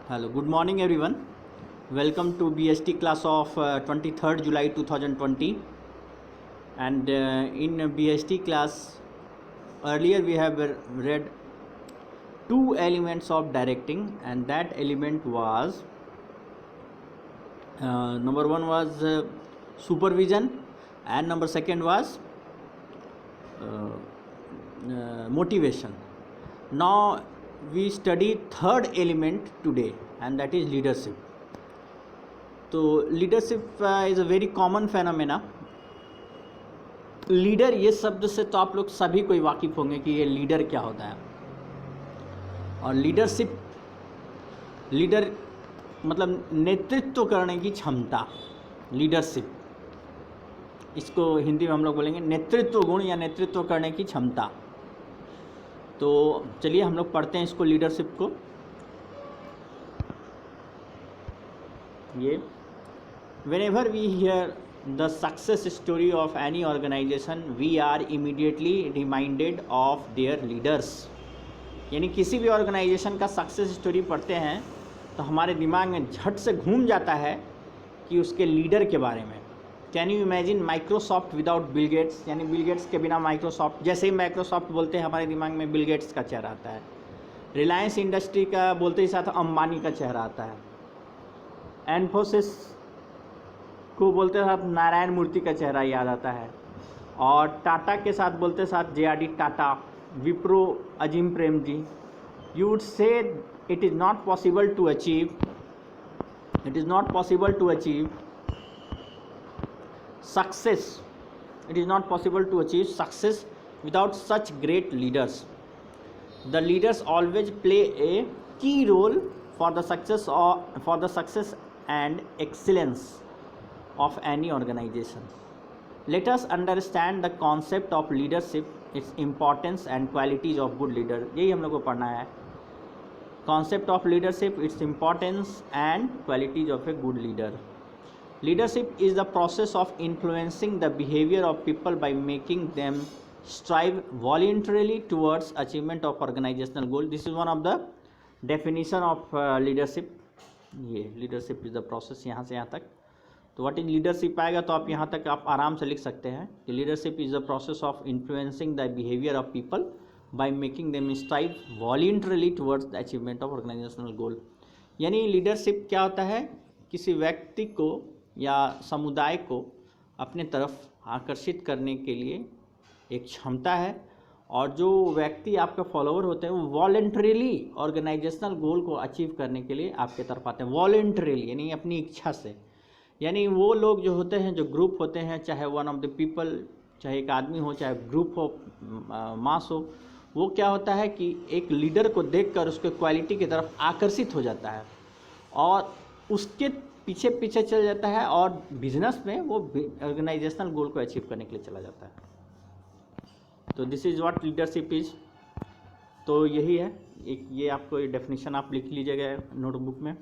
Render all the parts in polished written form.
Hello, good morning everyone. Welcome to BST class of 23rd July 2020. And in BST class, earlier we have read two elements of directing, and that element was number one was supervision, and number second was motivation. Now we study third element today, and that is leadership. तो leadership is a very common phenomena. Leader ये शब्द से तो आप लोग सभी कोई वाकिफ़ होंगे कि ये लीडर क्या होता है. और लीडर मतलब नेतृत्व करने की क्षमता. लीडरशिप, इसको हिंदी में हम लोग बोलेंगे नेतृत्व गुण या नेतृत्व करने की क्षमता. तो चलिए हम लोग पढ़ते हैं इसको, लीडरशिप को. ये whenever we hear the success story of any organization, we are immediately reminded of their leaders. यानी किसी भी ऑर्गेनाइजेशन का सक्सेस स्टोरी पढ़ते हैं तो हमारे दिमाग में झट से घूम जाता है कि उसके लीडर के बारे में. Can you imagine Microsoft without Bill Gates. यानी बिल गेट्स के बिना माइक्रोसॉफ्ट. जैसे ही माइक्रोसॉफ्ट बोलते हैं हमारे दिमाग में बिल गेट्स का चेहरा आता है. रिलायंस इंडस्ट्री का बोलते ही साथ अंबानी का चेहरा आता है. एनफोसिस को बोलते साथ नारायण मूर्ति का चेहरा याद आता है. और टाटा के साथ बोलते साथ JRD Tata, Wipro Azim Premji. You would say it is not possible to achieve success. It is not possible to achieve success without such great leaders. The leaders always play a key role for the success and excellence of any organization. Let us understand the concept of leadership, its importance and qualities of good leader. यही हम लोग को पढ़ना है. Concept of leadership, its importance and qualities of a good leader. Leadership is the process of influencing the behavior of people by making them strive voluntarily towards achievement of organizational goal. This is one of the definition of leadership. ये leadership is the process. यहाँ से यहाँ तक तो what is leadership आएगा तो आप यहाँ तक आप आराम से लिख सकते हैं कि leadership is the process of influencing the behaviour of people by making them strive voluntarily towards the achievement of organisational goal. यानी लीडरशिप क्या होता है? किसी व्यक्ति को या समुदाय को अपने तरफ आकर्षित करने के लिए एक क्षमता है, और जो व्यक्ति आपके फॉलोअर होते हैं वो वॉलंटरीली ऑर्गेनाइजेशनल गोल को अचीव करने के लिए आपके तरफ आते हैं. वॉलंटरीली यानी अपनी इच्छा से. यानी वो लोग जो होते हैं, जो ग्रुप होते हैं, चाहे वन ऑफ द पीपल, चाहे एक आदमी हो, चाहे ग्रुप हो, मास हो, वो क्या होता है कि एक लीडर को देखकर उसके क्वालिटी की तरफ आकर्षित हो जाता है और उसके पीछे पीछे चल जाता है और बिजनेस में वो ऑर्गेनाइजेशनल गोल को अचीव करने के लिए चला जाता है. तो this is what leadership is. तो यही है एक, ये आपको डेफिनेशन आप लिख लीजिएगा नोटबुक में.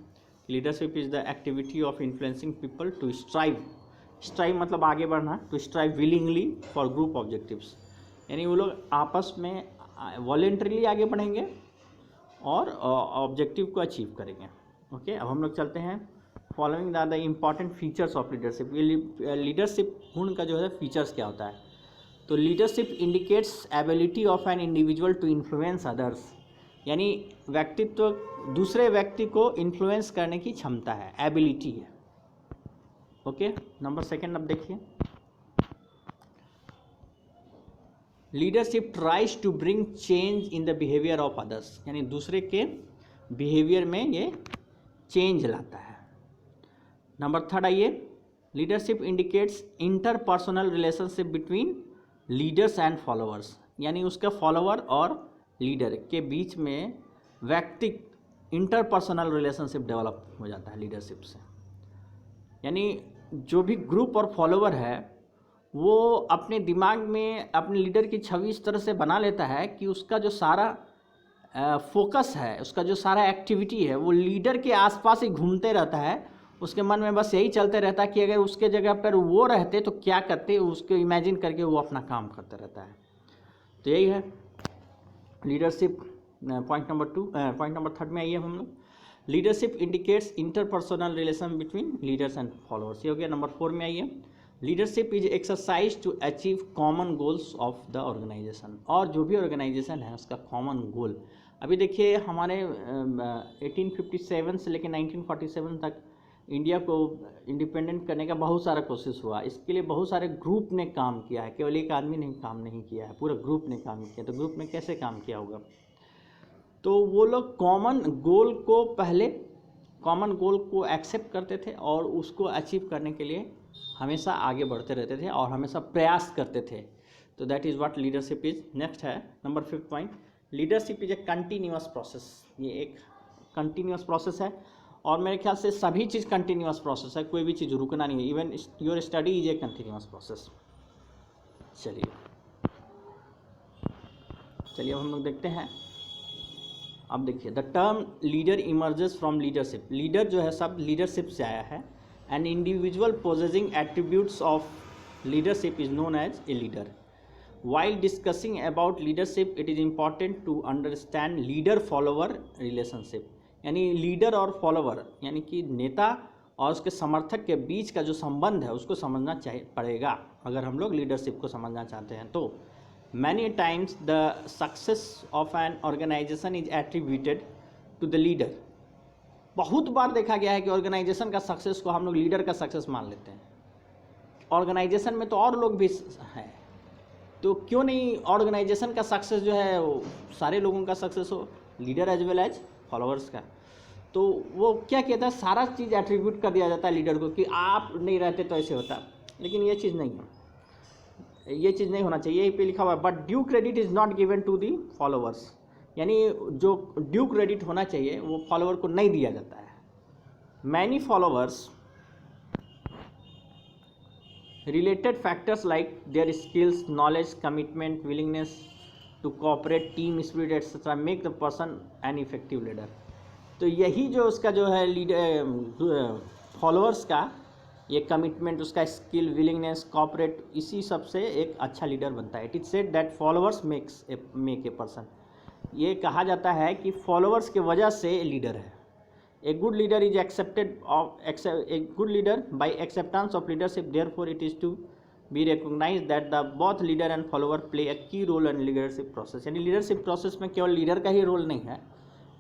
Leadership is the activity of influencing people to strive मतलब आगे बढ़ना, to strive willingly for group objectives. यानी वो लोग आपस में वॉलेंटरीली आगे बढ़ेंगे और ऑब्जेक्टिव को अचीव करेंगे. ओके, अब हम लोग चलते हैं. Following the important features of leadership. ये लीडरशिप गुण का जो है फीचर्स क्या होता है? तो leadership indicates ability of an individual to influence others. यानी व्यक्तित्व दूसरे व्यक्ति को इन्फ्लुएंस करने की क्षमता है, एबिलिटी है. ओके, नंबर सेकंड अब देखिए. Leadership tries to bring change in the behaviour of others. यानी दूसरे के बिहेवियर में ये चेंज लाता है. नंबर थर्ड आइए. Leadership indicates interpersonal relationship between leaders and followers. यानी उसका फॉलोअर और लीडर के बीच में व्यक्ति इंटरपर्सनल रिलेशनशिप डेवलप हो जाता है लीडरशिप से. यानी जो भी ग्रुप और फॉलोअर है वो अपने दिमाग में अपने लीडर की छवि इस तरह से बना लेता है कि उसका जो सारा फोकस है, उसका जो सारा एक्टिविटी है वो लीडर के आसपास ही घूमते रहता है. उसके मन में बस यही चलते रहता है कि अगर उसके जगह पर वो रहते तो क्या करते, उसको इमेजिन करके वो अपना काम करते रहता है. तो यही है लीडरशिप. पॉइंट नंबर थर्ड में आइए हम लोग. Leadership indicates interpersonal relation between leaders and followers. ये हो गया। नंबर 4 में आइए, leadership is exercise to achieve common goals of the organisation. और जो भी ऑर्गेनाइजेशन है उसका कॉमन गोल, अभी देखिए हमारे 1857 से लेकर 1947 तक इंडिया को इंडिपेंडेंट करने का बहुत सारा कोशिश हुआ। इसके लिए बहुत सारे ग्रुप ने काम किया है, केवल एक आदमी ने काम नहीं किया है, पूरा ग्रुप ने काम किया। तो ग्रुप ने कैसे काम किया होगा? तो वो लोग कॉमन गोल को एक्सेप्ट करते थे और उसको अचीव करने के लिए हमेशा आगे बढ़ते रहते थे और हमेशा प्रयास करते थे। तो that is what leadership is. Next है number 5 point, leadership is a continuous process. ये एक कंटिन्यूअस प्रोसेस है और मेरे ख्याल से सभी चीज़ कंटिन्यूअस प्रोसेस है, कोई भी चीज़ रुकना नहीं है। Even your study is a continuous process. चलिए अब हम लोग देखते हैं। अब देखिए, the term leader emerges from leadership. Leader जो है सब लीडरशिप से आया है। An individual possessing attributes of leadership is known as a leader. While discussing about leadership, it is important to understand leader-follower relationship। यानी लीडर और follower यानी कि नेता और उसके समर्थक के बीच का जो संबंध है उसको समझना पड़ेगा अगर हम लोग लीडरशिप को समझना चाहते हैं। तो many times the success of an organization is attributed to the leader। बहुत बार देखा गया है कि ऑर्गेनाइजेशन का सक्सेस को हम लोग लीडर का सक्सेस मान लेते हैं। ऑर्गेनाइजेशन में तो और लोग भी हैं, तो क्यों नहीं ऑर्गेनाइजेशन का सक्सेस जो है वो सारे लोगों का सक्सेस हो, leader as well as followers का। तो वो क्या कहता है, सारा चीज़ एट्रीब्यूट कर दिया जाता है लीडर को कि आप नहीं रहते तो ऐसे होता। लेकिन ये चीज़ नहीं है, ये चीज़ नहीं होना चाहिए। यहीं पे लिखा हुआ है, but due credit is not given to the followers. यानी जो ड्यू क्रेडिट होना चाहिए वो फॉलोअर को नहीं दिया जाता है। Many followers related factors like their skills, knowledge, commitment, willingness to cooperate, team spirit etc. make the person an effective leader। तो यही जो उसका जो है लीडर फॉलोअर्स का ये कमिटमेंट, उसका स्किल, विलिंगनेस, कॉपरेट, इसी सब से एक अच्छा लीडर बनता है। It is said that followers make a person. ये कहा जाता है कि फॉलोअर्स के वजह से लीडर है। A good leader is a good leader by acceptance of leadership. Therefore, it is to be recognized that the both leader and follower play a key role in leadership process। यानी leadership process में केवल leader का ही role नहीं है,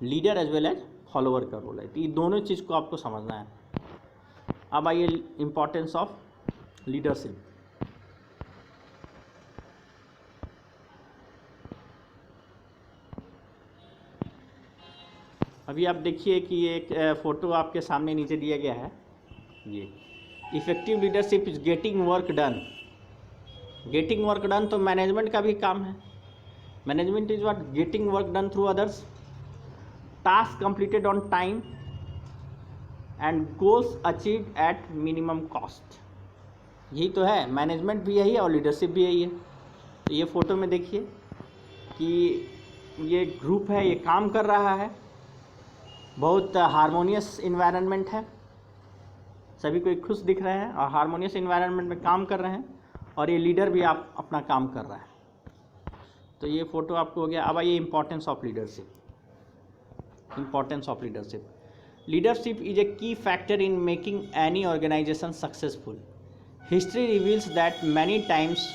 leader as well as follower का role है। तो ये दोनों चीज़ को आपको समझना है। अब आइए इम्पोर्टेंस ऑफ लीडरशिप। अभी आप देखिए कि ये एक फ़ोटो आपके सामने नीचे दिया गया है। ये effective leadership is getting work done. Getting work done तो मैनेजमेंट का भी काम है। Management is what getting work done through others, task completed on time and goals achieved at minimum cost. यही तो है, मैनेजमेंट भी यही है और लीडरशिप भी यही है। तो ये फ़ोटो में देखिए कि ये ग्रुप है, ये काम कर रहा है, बहुत हारमोनियस इन्वायरमेंट है, सभी कोई खुश दिख रहे हैं और हारमोनियस इन्वायरमेंट में काम कर रहे हैं और ये लीडर भी आप अपना काम कर रहा है। तो ये फ़ोटो आपको हो गया। अब आइए importance of leadership. Importance of leadership, leadership is a key factor in making any organisation successful. History reveals that many times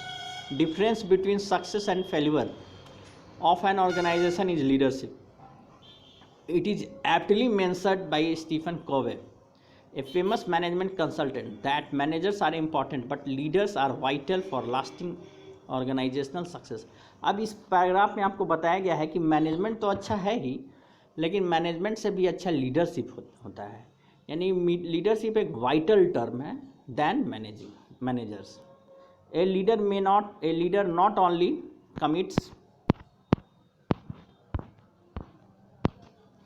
difference between success and failure of an organisation is leadership. It is aptly mentioned by Stephen Covey, a famous management consultant, that managers are important but leaders are vital for lasting organizational success। अब इस paragraph में आपको बताया गया है कि management तो अच्छा है ही, लेकिन मैनेजमेंट से भी अच्छा लीडरशिप होता है। यानी लीडरशिप एक वाइटल टर्म है than managers. A leader not only commits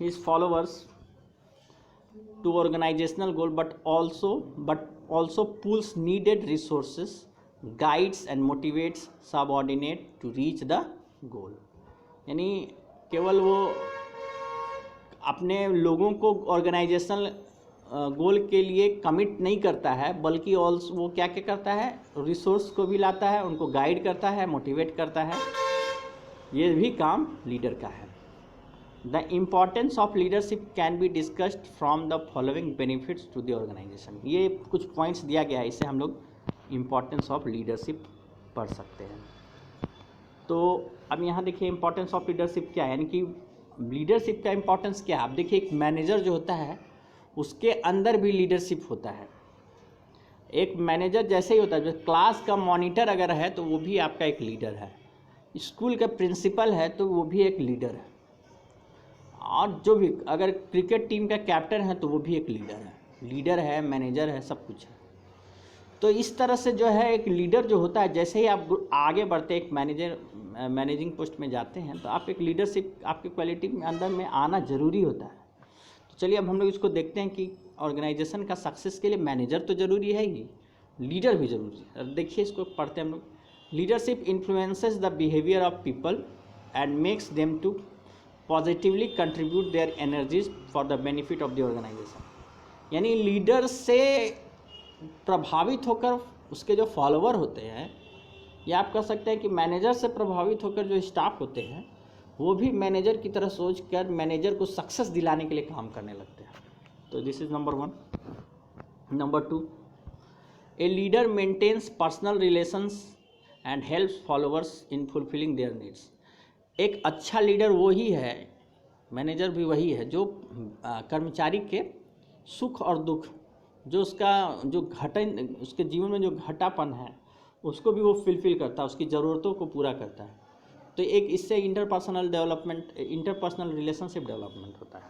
his followers to organizational goal but also pulls needed resources, guides and motivates subordinate to reach the goal। यानी केवल वो अपने लोगों को ऑर्गेनाइजेशनल गोल के लिए कमिट नहीं करता है, बल्कि वो क्या करता है, रिसोर्स को भी लाता है, उनको गाइड करता है, मोटिवेट करता है। ये भी काम लीडर का है। The importance of leadership can be discussed from the following benefits to the organisation. ये कुछ पॉइंट्स दिया गया है, इससे हम लोग इम्पॉर्टेंस ऑफ लीडरशिप पढ़ सकते हैं। तो अब यहाँ देखिए इम्पॉर्टेंस ऑफ लीडरशिप क्या है, यानी कि लीडरशिप का इम्पॉर्टेंस क्या है। अब देखिए एक मैनेजर जो होता है उसके अंदर भी लीडरशिप होता है। एक मैनेजर जैसे ही होता है, क्लास का मॉनिटर अगर है तो वो भी आपका एक लीडर है, स्कूल का प्रिंसिपल है तो वो भी एक लीडर है, और जो भी अगर क्रिकेट टीम का कैप्टन है तो वो भी एक लीडर है, मैनेजर है, सब कुछ है। तो इस तरह से जो है एक लीडर जो होता है, जैसे ही आप आगे बढ़ते एक मैनेजिंग पोस्ट में जाते हैं तो आप एक लीडरशिप आपकी क्वालिटी में अंदर में आना ज़रूरी होता है। तो चलिए अब हम लोग इसको देखते हैं कि ऑर्गेनाइजेशन का सक्सेस के लिए मैनेजर तो ज़रूरी है ही, लीडर भी ज़रूरी है। अब देखिए इसको पढ़ते हैं हम लोग। Leadership influences the behaviour of people and makes them to positively contribute their energies for the benefit of the organisation. यानी लीडर से प्रभावित होकर उसके जो फॉलोवर होते हैं, या आप कह सकते हैं कि मैनेजर से प्रभावित होकर जो स्टाफ होते हैं वो भी मैनेजर की तरह सोच कर मैनेजर को सक्सेस दिलाने के लिए काम करने लगते हैं। तो this is number 1। Number 2, a leader maintains personal relations and helps followers in fulfilling their needs. एक अच्छा लीडर वो ही है, मैनेजर भी वही है, जो कर्मचारी के सुख और दुख, जो उसका जो उसके जीवन में जो घटापन है उसको भी वो फुलफिल करता है, उसकी ज़रूरतों को पूरा करता है। तो एक इससे इंटरपर्सनल रिलेशनशिप डेवलपमेंट होता है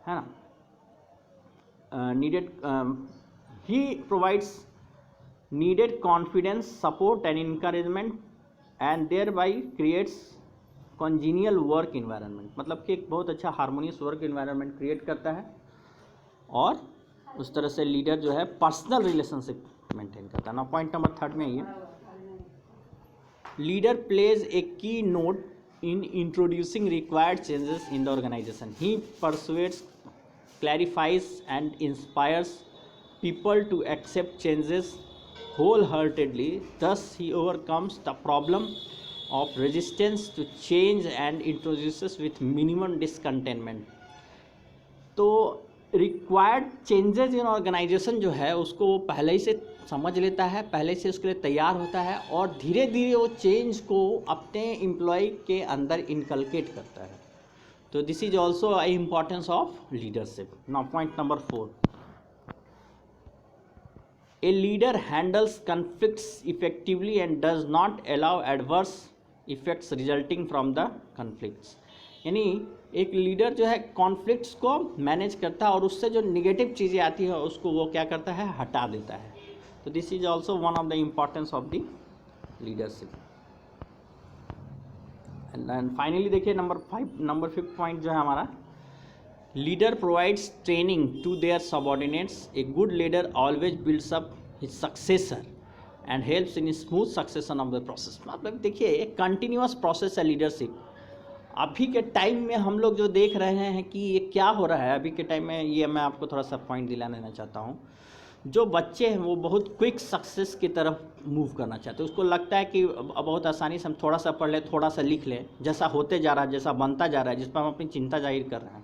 ना। He provides needed confidence, support and encouragement and thereby creates congenial work environment. मतलब कि एक बहुत अच्छा हार्मोनियस वर्क इन्वायरमेंट क्रिएट करता है, और उस तरह से लीडर जो है पर्सनल रिलेशनशिप मेंटेन करता है ना। पॉइंट नंबर 3 में ये leader plays a key note in introducing required changes in the organisation. He persuades, clarifies and inspires people to accept changes wholeheartedly. Thus, he overcomes the problem of resistance to change and introduces with minimum discontentment. तो required changes इन organisation जो है उसको वो पहले ही से समझ लेता है, पहले से उसके लिए तैयार होता है, और धीरे धीरे वो चेंज को अपने एम्प्लॉय के अंदर इनकलकेट करता है। तो this is also a importance of leadership. Now point number 4, a leader handles conflicts effectively and does not allow adverse effects resulting from the conflicts. यानी एक लीडर जो है कॉन्फ्लिक्ट्स को मैनेज करता है और उससे जो निगेटिव चीज़ें आती है उसको वो क्या करता है, हटा देता है। तो this is also one of the importance of the leadership. And finally देखिए नंबर 5th पॉइंट जो है हमारा, leader provides training to their subordinates. A good leader always builds up his successor and helps in smooth succession of the process. मतलब देखिए एक continuous process है leadership. अभी के टाइम में हम लोग जो देख रहे हैं कि ये क्या हो रहा है अभी के टाइम में, ये मैं आपको थोड़ा सा पॉइंट दिला देना चाहता हूँ। जो बच्चे हैं वो बहुत क्विक सक्सेस की तरफ मूव करना चाहते हैं। उसको लगता है कि बहुत आसानी से हम थोड़ा सा पढ़ लें, थोड़ा सा लिख लें, जैसा होते जा रहा है, जैसा बनता जा रहा है, जिस पर हम अपनी चिंता जाहिर कर रहे हैं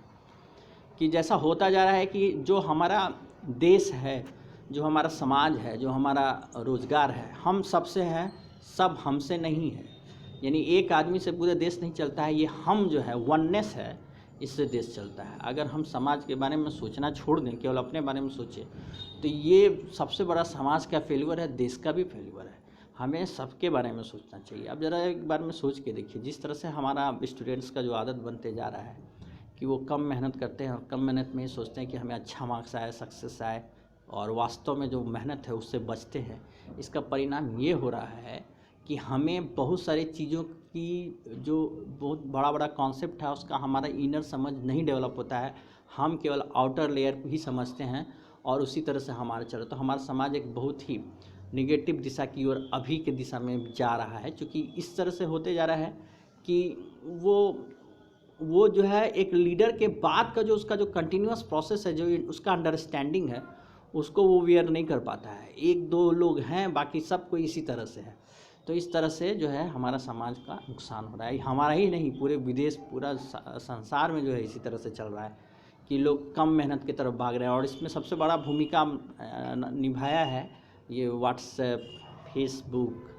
कि जैसा होता जा रहा है कि जो हमारा देश है, जो हमारा समाज है, जो हमारा रोज़गार है, हम सबसे हैं, सब हमसे नहीं है। यानी एक आदमी से पूरे देश नहीं चलता है, ये हम जो है वननेस है, इससे देश चलता है। अगर हम समाज के बारे में सोचना छोड़ दें, केवल अपने बारे में सोचें, तो ये सबसे बड़ा समाज का फेल्यूर है, देश का भी फेल्यूर है। हमें सबके बारे में सोचना चाहिए। अब ज़रा एक बार में सोच के देखिए, जिस तरह से हमारा स्टूडेंट्स का जो आदत बनते जा रहा है कि वो कम मेहनत करते हैं और कम मेहनत में ही सोचते हैं कि हमें अच्छा मार्क्स आए, सक्सेस आए, और वास्तव में जो मेहनत है उससे बचते हैं। इसका परिणाम ये हो रहा है कि हमें बहुत सारी चीज़ों की जो बहुत बड़ा बड़ा कॉन्सेप्ट है उसका हमारा इनर समझ नहीं डेवलप होता है। हम केवल आउटर लेयर ही समझते हैं और उसी तरह से हमारा चलो। तो हमारा समाज एक बहुत ही निगेटिव दिशा की ओर अभी के दिशा में जा रहा है, क्योंकि इस तरह से होते जा रहा है कि वो जो है एक लीडर के बाद का जो उसका जो कंटिन्यूअस प्रोसेस है, जो उसका अंडरस्टैंडिंग है, उसको वो वेयर नहीं कर पाता है। 1-2 लोग हैं, बाकी सब कोई इसी तरह से है। तो इस तरह से जो है हमारा समाज का नुकसान हो रहा है, हमारा ही नहीं पूरे विदेश पूरा संसार में जो है इसी तरह से चल रहा है कि लोग कम मेहनत की तरफ भाग रहे हैं। और इसमें सबसे बड़ा भूमिका निभाया है ये व्हाट्सएप, फेसबुक,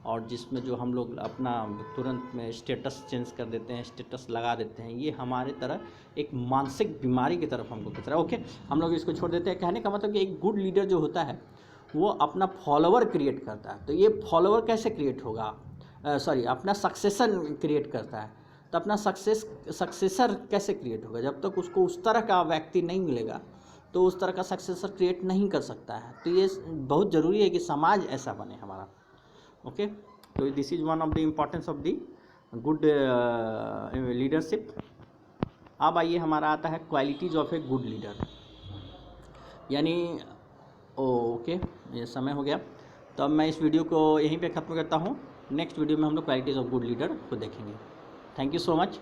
और जिसमें जो हम लोग अपना तुरंत में स्टेटस चेंज कर देते हैं, स्टेटस लगा देते हैं, ये हमारे तरह एक मानसिक बीमारी की तरफ हमको खींच रहा है। ओके, हम लोग इसको छोड़ देते हैं। कहने का मतलब कि एक गुड लीडर जो होता है वो अपना फॉलोवर क्रिएट करता है। तो ये फॉलोवर कैसे क्रिएट होगा, अपना सक्सेसर क्रिएट करता है। तो अपना सक्सेसर कैसे क्रिएट होगा? जब तक उसको उस तरह का व्यक्ति नहीं मिलेगा तो उस तरह का सक्सेसर क्रिएट नहीं कर सकता है। तो ये बहुत ज़रूरी है कि समाज ऐसा बने हमारा। ओके, तो this is one of the importance of the good leadership. अब आइए हमारा आता है qualities of A good leader, यानी ओके ये समय हो गया, तो अब मैं इस वीडियो को यहीं पे ख़त्म करता हूँ। नेक्स्ट वीडियो में हम लोग क्वालिटीज़ ऑफ गुड लीडर को देखेंगे। Thank you so much.